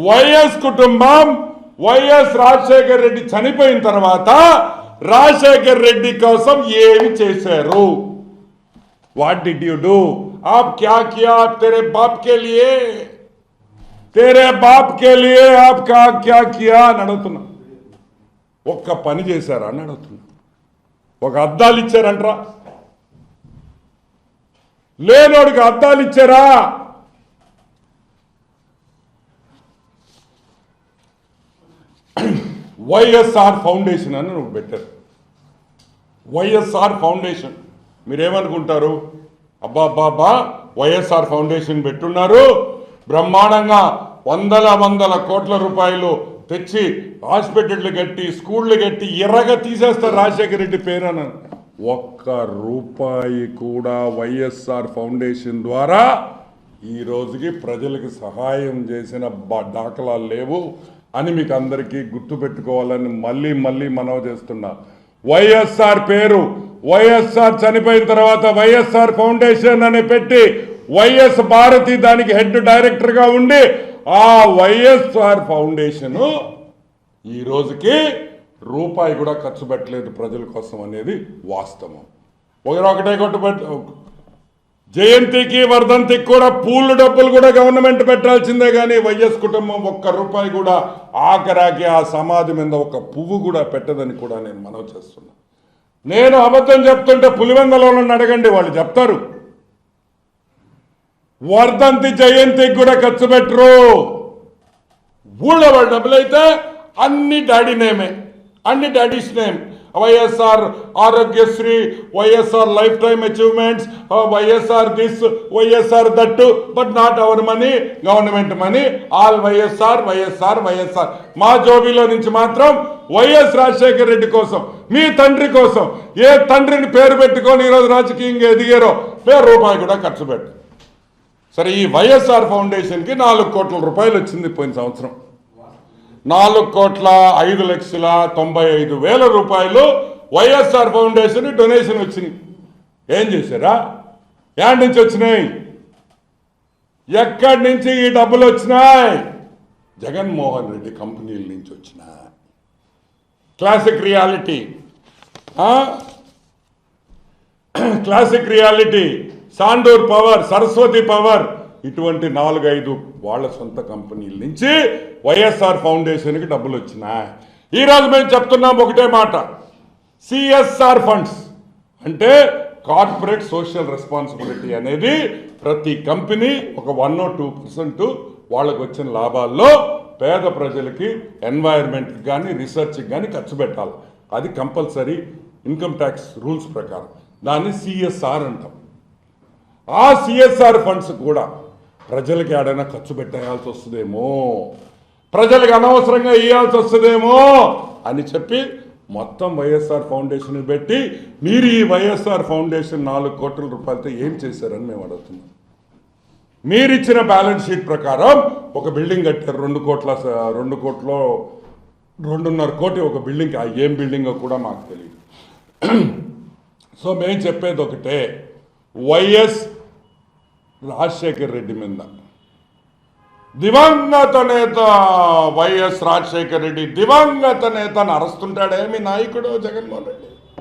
YS కుటుంబం YS Rajasekhar Reddy చనిపోయిన తర్వాత రాజశేఖర్ రెడ్డి కోసం ఏమి చేశారు? What did you do? आप क्या किया तेरे बाप के लिए? तेरे बाप के लिए आप क्या किया అని అడుగుతున్నా. ఒక్క పని చేశారా అని అడుగుతున్నా. ఒక అద్దాలు ఇచ్చారంట్రా? లేనోడికి అద్దాలు ఇచ్చారా? వైఎస్ఆర్ ఫౌండేషన్ అని నువ్వు పెట్టారు. వైఎస్ఆర్ ఫౌండేషన్ మీరేమనుకుంటారు? అబ్బాబ్బాబ్బా వైఎస్ఆర్ ఫౌండేషన్ పెట్టున్నారు, బ్రహ్మాండంగా వందల కోట్ల రూపాయలు తెచ్చి హాస్పిటళ్ళు కట్టి స్కూళ్ళు కట్టి ఎర్రగా తీసేస్తారు రాజశేఖర రెడ్డి పేరున. ఒక్క రూపాయి కూడా వైఎస్ఆర్ ఫౌండేషన్ ద్వారా ఈ రోజుకి ప్రజలకు సహాయం చేసిన దాఖలాలు లేవు అని మీకు అందరికీ గుర్తుపెట్టుకోవాలని మళ్ళీ మనవి చేస్తున్నా. వైఎస్ఆర్ పేరు వైఎస్ఆర్ చనిపోయిన తర్వాత వైఎస్ఆర్ ఫౌండేషన్ అని పెట్టి వైఎస్ భారతి దానికి హెడ్ డైరెక్టర్గా ఉండి ఆ వైఎస్ఆర్ ఫౌండేషన్ ఈ రోజుకి రూపాయి కూడా ఖర్చు పెట్టలేదు ప్రజల కోసం అనేది వాస్తవం. ఒకటే జయంతికి వర్ధంతికి కూడా పూలు డబ్బులు కూడా గవర్నమెంట్ పెట్టాల్సిందే కానీ వైఎస్ కుటుంబం ఒక్క రూపాయి కూడా ఆఖరాకి ఆ సమాధి మీద ఒక పువ్వు కూడా పెట్టదని కూడా నేను మనవి చేస్తున్నా. నేను అబద్ధం చెప్తుంటే పులివెందలో అడగండి, వాళ్ళు చెప్తారు. వర్ధంతి జయంతికి కూడా ఖర్చు పెట్టరు. ఊళ్ళో వాళ్ళ డబ్బులైతే అన్ని డాడీ నేమే, అన్ని daddy's name. YSR Aarogyasri, YSR life time achievements, YSR this, YSR that, but not our money, government money, all YSR YSR YSR. మా జోబీలో నుంచి మాత్రం వైఎస్ రాజశేఖర రెడ్డి కోసం, మీ తండ్రి కోసం, ఏ తండ్రిని పేరు పెట్టుకొని ఈరోజు రాజకీయంగా ఎదిగారో రూపాయి కూడా ఖర్చు పెట్టు. సరే, ఈ వైఎస్ఆర్ ఫౌండేషన్కి 4 కోట్ల రూపాయలు వచ్చింది పోయిన సంవత్సరం. 4,05,95,000 రూపాయలు వైఎస్ఆర్ ఫౌండేషన్ డొనేషన్ వచ్చినాయి. ఏం చేశారా? ఎక్కడి నుంచి వచ్చినాయి? ఎక్కడి నుంచి ఈ డబ్బులు వచ్చినాయి? జగన్మోహన్ రెడ్డి కంపెనీల నుంచి వచ్చినాయి. Classic reality, Sandur power, Saraswati power, ఇటువంటి 4-5 వాళ్ళ సొంత కంపెనీల నుంచి వైఎస్ఆర్ ఫౌండేషన్కి డబ్బులు వచ్చినాయి. ఈరోజు మేము చెప్తున్నాం ఒకటే మాట, సిఎస్ఆర్ ఫండ్స్ అంటే కార్పొరేట్ సోషల్ రెస్పాన్సిబిలిటీ అనేది ప్రతి కంపెనీ ఒక 1 or 2% వాళ్ళకు వచ్చిన లాభాల్లో పేద ప్రజలకి, ఎన్వైర్న్మెంట్కి కానీ రీసెర్చ్కి కానీ ఖర్చు పెట్టాలి. అది కంపల్సరీ ఇన్కమ్ ట్యాక్స్ రూల్స్ ప్రకారం. దాన్ని సిఎస్ఆర్ అంటాం. ఆ సిఎస్ఆర్ ఫండ్స్ కూడా ప్రజలకి ఏడైనా ఖర్చు పెట్టేయాల్సి వస్తుందేమో, ప్రజలకు అనవసరంగా ఇవ్వాల్సి వస్తుందేమో అని చెప్పి మొత్తం వైఎస్ఆర్ ఫౌండేషన్ పెట్టి మీరు ఈ వైఎస్ఆర్ ఫౌండేషన్ 4 కోట్ల రూపాయలతో ఏం చేశారని మేము అడుగుతున్నాం. మీరు ఇచ్చిన బ్యాలెన్స్ షీట్ ప్రకారం ఒక బిల్డింగ్ కట్టారు 2 కోట్ల 2.5 కోటి ఒక బిల్డింగ్. ఏం బిల్డింగో కూడా మాకు తెలియదు. సో మేము చెప్పేది ఒకటే, వైఎస్ రాజశేఖర్ రెడ్డి మీద దివంగత నేత వైఎస్ రాజశేఖర్ రెడ్డి దివంగత నేతను అరుస్తుంటాడే మీ నాయకుడు జగన్మోహన్ రెడ్డి.